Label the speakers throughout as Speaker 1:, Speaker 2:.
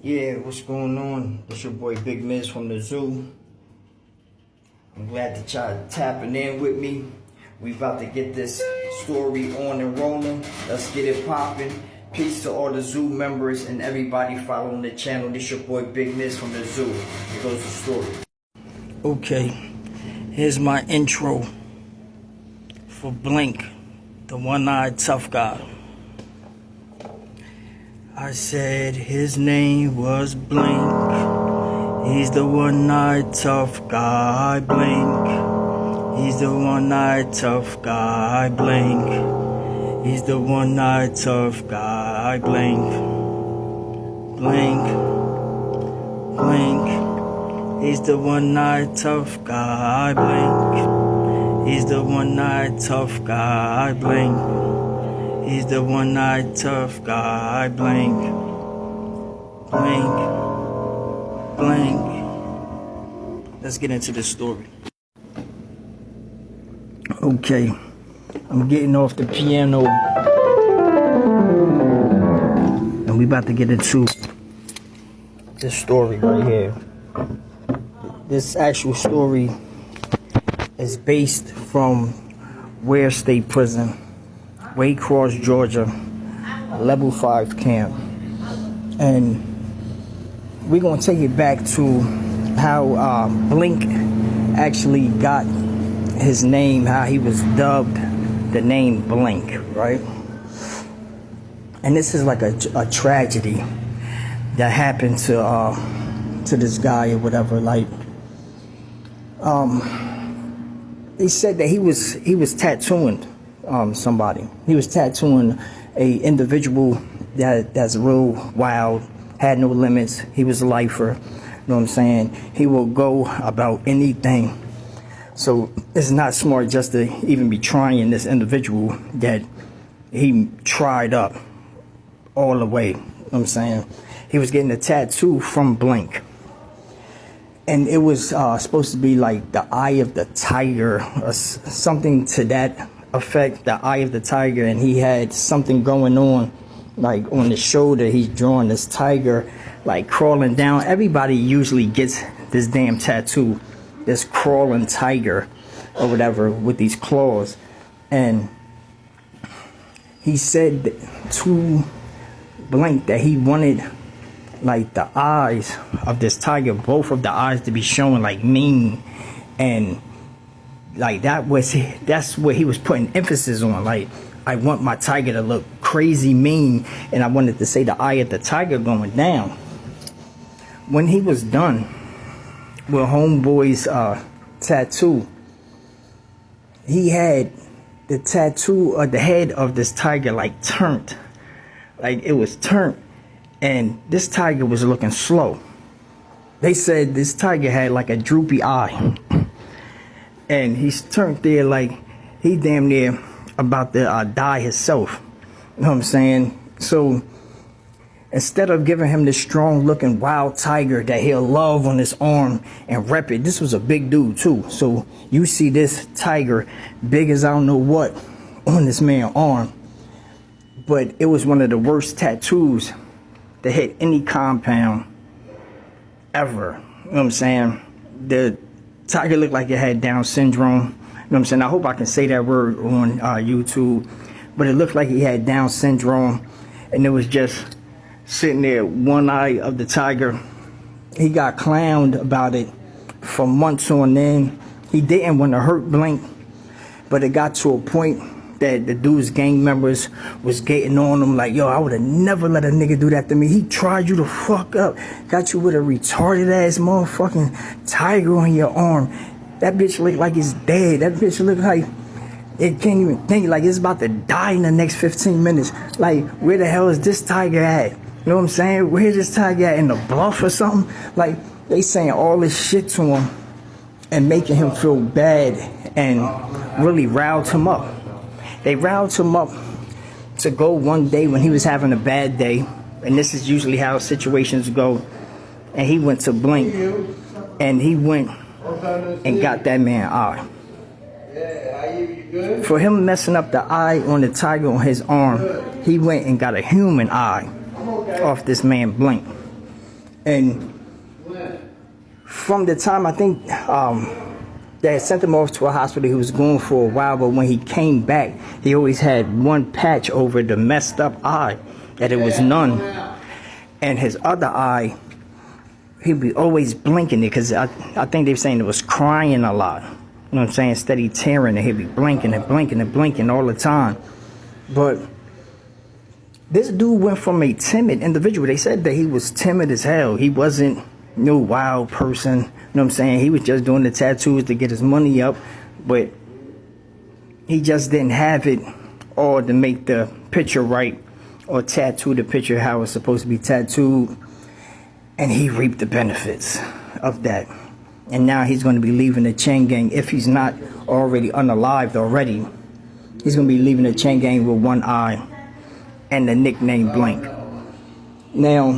Speaker 1: Yeah, what's going on? It's your boy Big Miz from the zoo. I'm glad that y'all tapping in with me. We about to get this story on and rolling. Let's get it popping. Peace to all the zoo members and everybody following the channel. This your boy Big Miz from the zoo. Here goes the story. Okay, here's my intro for Blink, the one-eyed tough guy. I said his name was Blink. He's the one-eyed tough guy, Blink. He's the one-eyed tough guy, Blink. He's the one-eyed tough guy, Blink. Blink. Blink. He's the one-eyed tough guy, Blink. He's the one-eyed tough guy, Blink. He's the one-eyed tough guy, Blink. Blink. Blink. Let's get into the story. Okay, I'm getting off the piano and we about to get into this story right here. This actual story is based from Ware State Prison, Waycross, Georgia, level 5 camp. And we're going to take it back to how Blink actually got his name, how he was dubbed the name Blink, right? And this is like a tragedy that happened to this guy or whatever. Like, they said that he was tattooing somebody. He was tattooing a individual that's real wild, had no limits. He was a lifer. You know what I'm saying? He will go about anything. So it's not smart just to even be trying this individual that he tried up all the way. You know what I'm saying? He was getting a tattoo from Blink. And it was supposed to be like the eye of the tiger or something to that effect, the eye of the tiger. And he had something going on, like on the shoulder. He's drawing this tiger like crawling down. Everybody usually gets this damn tattoo, this crawling tiger or whatever with these claws. And he said to Blink that he wanted like the eyes of this tiger, both of the eyes, to be showing like mean, and like that's what he was putting emphasis on. Like, I want my tiger to look crazy mean, and I wanted to say the eye of the tiger going down. When he was done with Homeboy's tattoo, he had the tattoo of the head of this tiger like turned, like it was turned, and this tiger was looking slow. They said this tiger had like a droopy eye, and he's turned there like he damn near about to die himself. You know what I'm saying? So instead of giving him this strong looking wild tiger that he'll love on his arm and rep it, this was a big dude too. So you see this tiger big as I don't know what on this man's arm, but it was one of the worst tattoos that hit any compound ever. You know what I'm saying? The tiger looked like it had Down syndrome. You know what I'm saying? I hope I can say that word on YouTube, but it looked like he had Down syndrome, and it was just sitting there, one eye of the tiger. He got clowned about it for months on end. He didn't want to hurt Blink, but it got to a point that the dude's gang members was getting on him like, yo, I would have never let a nigga do that to me. He tried you to fuck up, got you with a retarded ass motherfucking tiger on your arm. That bitch look like it's dead. That bitch look like it can't even think, like it's about to die in the next 15 minutes. Like, where the hell is this tiger at? You know what I'm saying? Where's this tiger at? In the bluff or something? Like, they saying all this shit to him and making him feel bad and really riled him up. They riled him up to go one day when he was having a bad day, and this is usually how situations go, and he went to Blink, and he went and got that man eye. For him messing up the eye on the tiger on his arm, he went and got a human eye off this man Blink. And from the time, I think they had sent him off to a hospital, he was going for a while, but when he came back, he always had one patch over the messed up eye, that it was none. And his other eye, he'd be always blinking it, because I think they were saying it was crying a lot. You know what I'm saying? Steady tearing, and he'd be blinking and blinking and blinking all the time. But this dude went from a timid individual. They said that he was timid as hell. He wasn't no wild person. You know what I'm saying? He was just doing the tattoos to get his money up. But he just didn't have it all to make the picture right, or tattoo the picture how it's supposed to be tattooed. And he reaped the benefits of that. And now he's going to be leaving the chain gang, if he's not already unalived already. He's going to be leaving the chain gang with one eye and the nickname Blank. Now,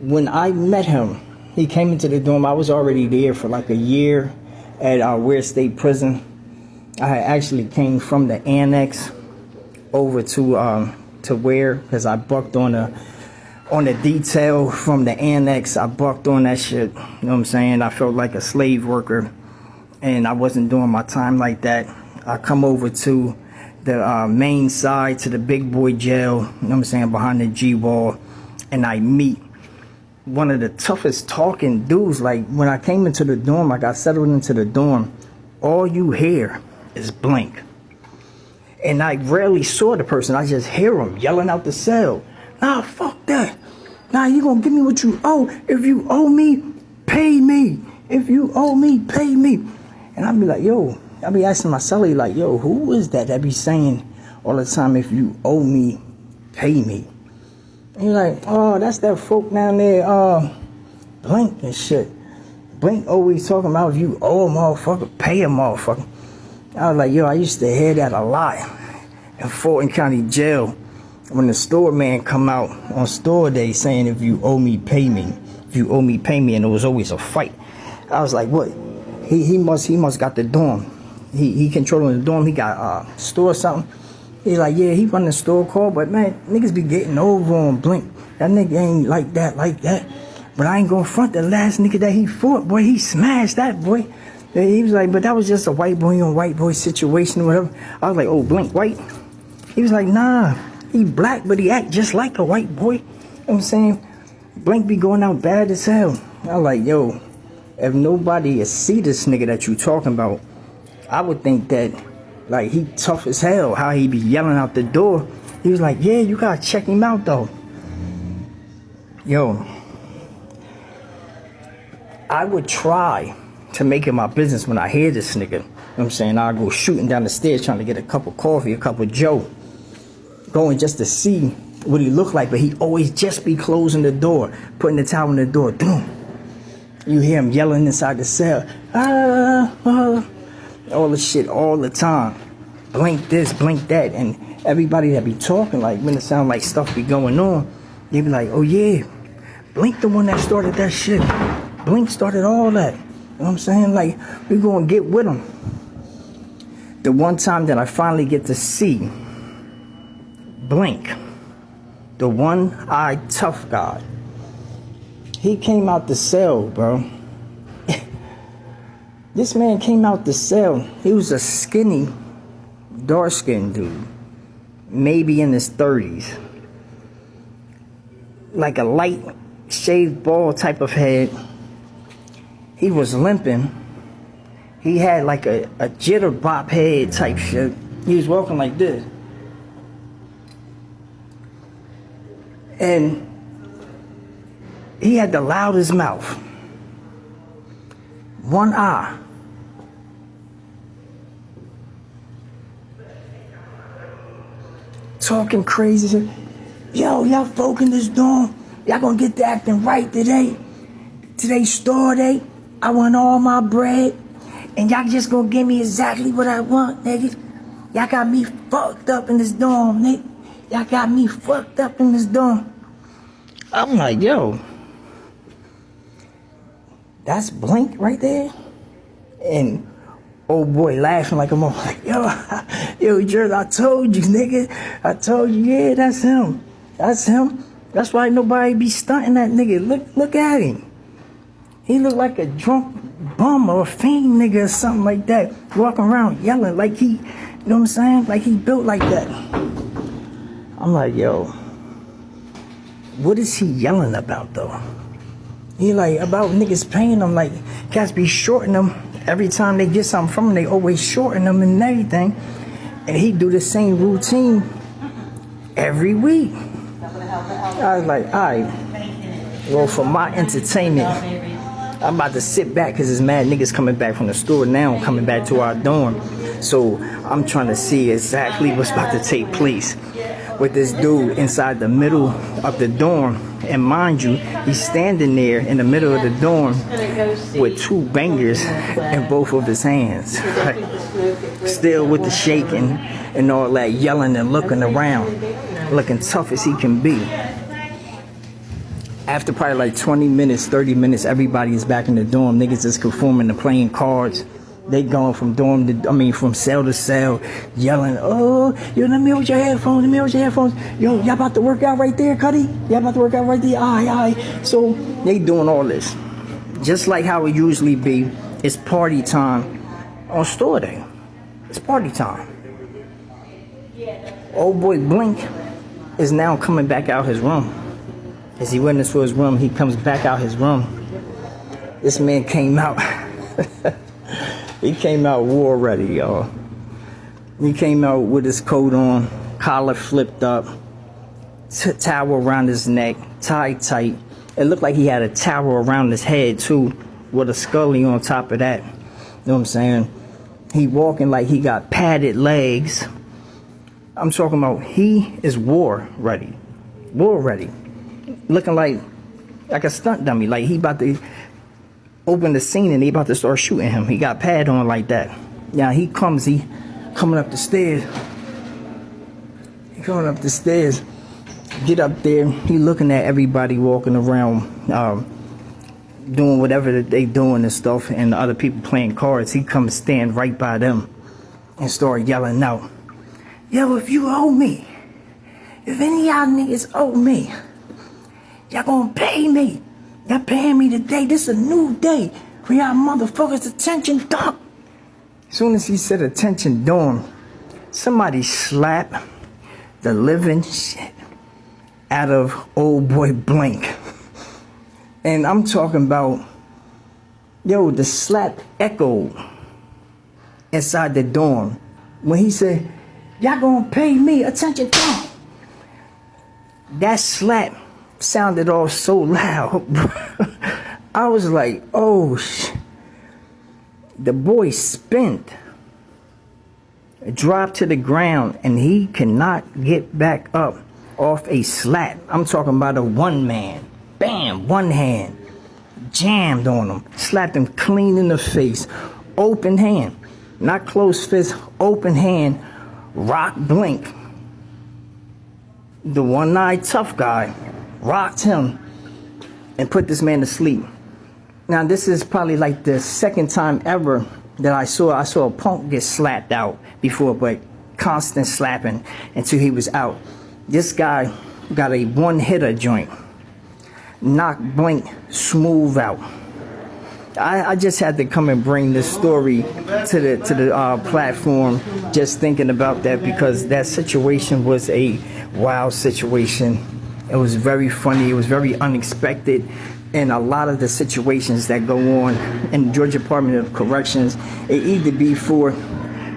Speaker 1: when I met him, he came into the dorm. I was already there for like a year at Weir State Prison. I had actually came from the annex over to Weir, because I bucked on the detail from the annex. I bucked on that shit. You know what I'm saying? I felt like a slave worker, and I wasn't doing my time like that. I come over to the main side, to the big boy jail, you know what I'm saying, behind the G wall, and I meet one of the toughest talking dudes. Like, when I came into the dorm, I got settled into the dorm, all you hear is Blank. And I rarely saw the person. I just hear him yelling out the cell. Nah, fuck that. Nah, you gonna give me what you owe. If you owe me, pay me. If you owe me, pay me. And I'd be like, yo, I'd be asking my cellie, like, yo, who is that be saying all the time, if you owe me, pay me? And you're like, oh, that's that folk down there, Blank and shit. Blank always talking about, if you owe a motherfucker, pay a motherfucker. I was like, yo, I used to hear that a lot in Fulton County Jail when the store man come out on store day saying, if you owe me, pay me. If you owe me, pay me. And it was always a fight. I was like, what? He must got the dorm. He controlling the dorm. He got store or something. He's like, yeah, he run the store call, but man, niggas be getting over on Blink. That nigga ain't like that. But I ain't gonna front the last nigga that he fought, boy. He smashed that boy. He was like, but that was just a white boy on white boy situation or whatever. I was like, oh, Blink white? He was like, nah, he black, but he act just like a white boy. You know what I'm saying? Blink be going out bad as hell. I was like, yo, if nobody see this nigga that you talking about, I would think that, like, he tough as hell, how he be yelling out the door. He was like, yeah, you gotta check him out, though. Yo, I would try to make it my business when I hear this nigga. You know what I'm saying? I'll go shooting down the stairs trying to get a cup of coffee, a cup of Joe. Going just to see what he look like, but he always just be closing the door, putting the towel in the door. Boom. You hear him yelling inside the cell. All the shit all the time. Blink this, blink that. And everybody that be talking, like, when it sound like stuff be going on, they be like, oh yeah, Blink the one that started that shit. Blink started all that. You know what I'm saying? Like, we gonna get with him. The one time that I finally get to see Blink, the one-eyed tough guy, he came out the cell, bro. This man came out the cell. He was a skinny, dark-skinned dude, maybe in his 30s. Like a light shaved bald type of head. He was limping. He had like a jitterbop head type shit. He was walking like this. And he had the loudest mouth. One eye. Talking crazy. Yo, y'all folk in this dorm, y'all gonna get to acting right today. Today's store day. I want all my bread. And y'all just gonna give me exactly what I want, nigga. Y'all got me fucked up in this dorm, nigga. Y'all got me fucked up in this dorm. I'm like, yo, that's Blink right there? And old boy laughing like a motherfucker. Yo, Jerry, I told you, nigga. I told you, yeah, that's him. That's him. That's why nobody be stunting that nigga. Look at him. He look like a drunk bum or a fiend nigga or something like that. Walking around yelling like he, you know what I'm saying? Like he built like that. I'm like, yo, what is he yelling about though? He like, about niggas paying them. Like, cats be shorting them. Every time they get something from him, they always shorten them and everything. And he do the same routine every week. I was like, all right, well, for my entertainment, I'm about to sit back because there's mad niggas coming back from the store now, coming back to our dorm. So I'm trying to see exactly what's about to take place with this dude inside the middle of the dorm. And mind you, he's standing there in the middle of the dorm with two bangers in both of his hands. Right? Still with the shaking and all that, yelling and looking around, looking tough as he can be. After probably like 20 minutes, 30 minutes, everybody is back in the dorm. Niggas is conforming to playing cards. They going from from cell to cell, yelling, oh, yo, let me hold your headphones, Yo, y'all about to work out right there, Cuddy? Y'all about to work out right there? Aye. So they doing all this. Just like how it usually be, it's party time on store day. It's party time. Old boy Blink is now coming back out his room. As he went into his room, he comes back out his room. This man came out. He came out war ready, y'all. He came out with his coat on, collar flipped up, towel around his neck, tied tight. It looked like he had a towel around his head too, with a scully on top of that. You know what I'm saying? He walking like he got padded legs. I'm talking about he is war ready. War ready. Looking like a stunt dummy. Like he about to open the scene and they about to start shooting him. He got pad on like that. Now he coming up the stairs. He coming up the stairs. Get up there. He looking at everybody walking around, doing whatever they doing and stuff, and the other people playing cards. He comes stand right by them and start yelling out, yo, if you owe me, if any of y'all niggas owe me, y'all gonna pay me. Y'all paying me today. This is a new day for y'all motherfuckers. Attention, dog. As soon as he said attention, dorm, somebody slapped the living shit out of old boy Blink. And I'm talking about, yo, the slap echoed inside the dorm when he said, y'all gonna pay me. Attention, dog. That slap sounded all so loud. I was like, oh shit. The boy spent, dropped to the ground, and he cannot get back up off a slap. I'm talking about a one man. Bam, one hand. Jammed on him. Slapped him clean in the face. Open hand. Not closed fist, open hand. Rock Blink. The one-eyed tough guy rocked him and put this man to sleep. Now this is probably like the second time ever that I saw a punk get slapped out before, but constant slapping until he was out. This guy got a one-hitter joint. Knocked Blink smooth out. I just had to come and bring this story to the platform, just thinking about that, because that situation was a wild situation. It was very funny. It was very unexpected. And a lot of the situations that go on in the Georgia Department of Corrections, it either be for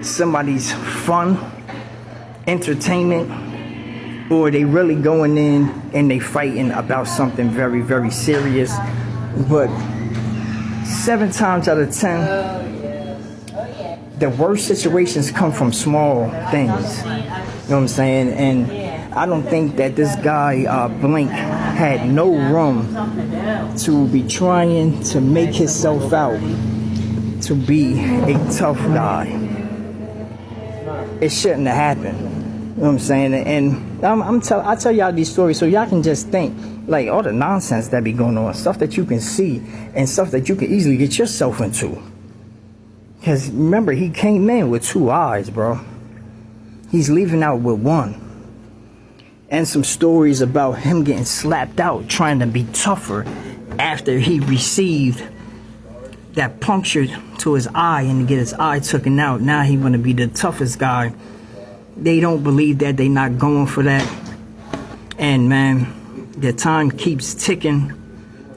Speaker 1: somebody's fun, entertainment, or they really going in and they fighting about something very, very serious. But 7 times out of 10, the worst situations come from small things. You know what I'm saying? And I don't think that this guy, Blink, had no room to be trying to make himself out to be a tough guy. It shouldn't have happened. You know what I'm saying? And I tell y'all these stories so y'all can just think, like, all the nonsense that be going on, stuff that you can see and stuff that you can easily get yourself into. Because remember, he came in with 2 eyes, bro. He's leaving out with 1. and some stories about him getting slapped out trying to be tougher after he received that puncture to his eye and to get his eye taken out. Now he want to be the toughest guy. They don't believe that. They not going for that. And man, the time keeps ticking.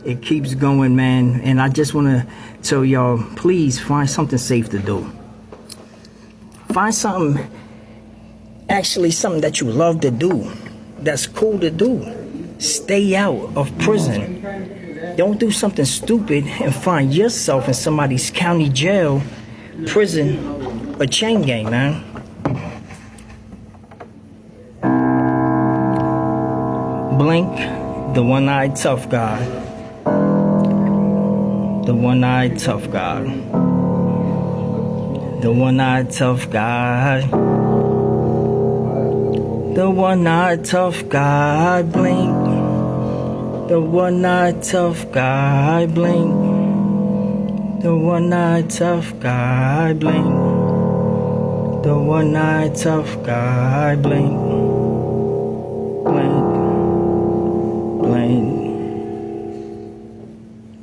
Speaker 1: It keeps going, man. And I just want to tell y'all, please find something safe to do. Find something, actually something that you love to do, that's cool to do. Stay out of prison. Don't do something stupid and find yourself in somebody's county jail, prison, or chain gang, man. Blink, the one-eyed tough guy. The one-eyed tough guy. The one-eyed tough guy. The one-eyed tough guy. Blink. The one-eyed tough guy. Blink. The one-eyed tough guy. Blink. The one-eyed tough guy. Blink. Blink. Blink.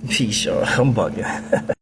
Speaker 1: Peace, y'all. I'm bugging.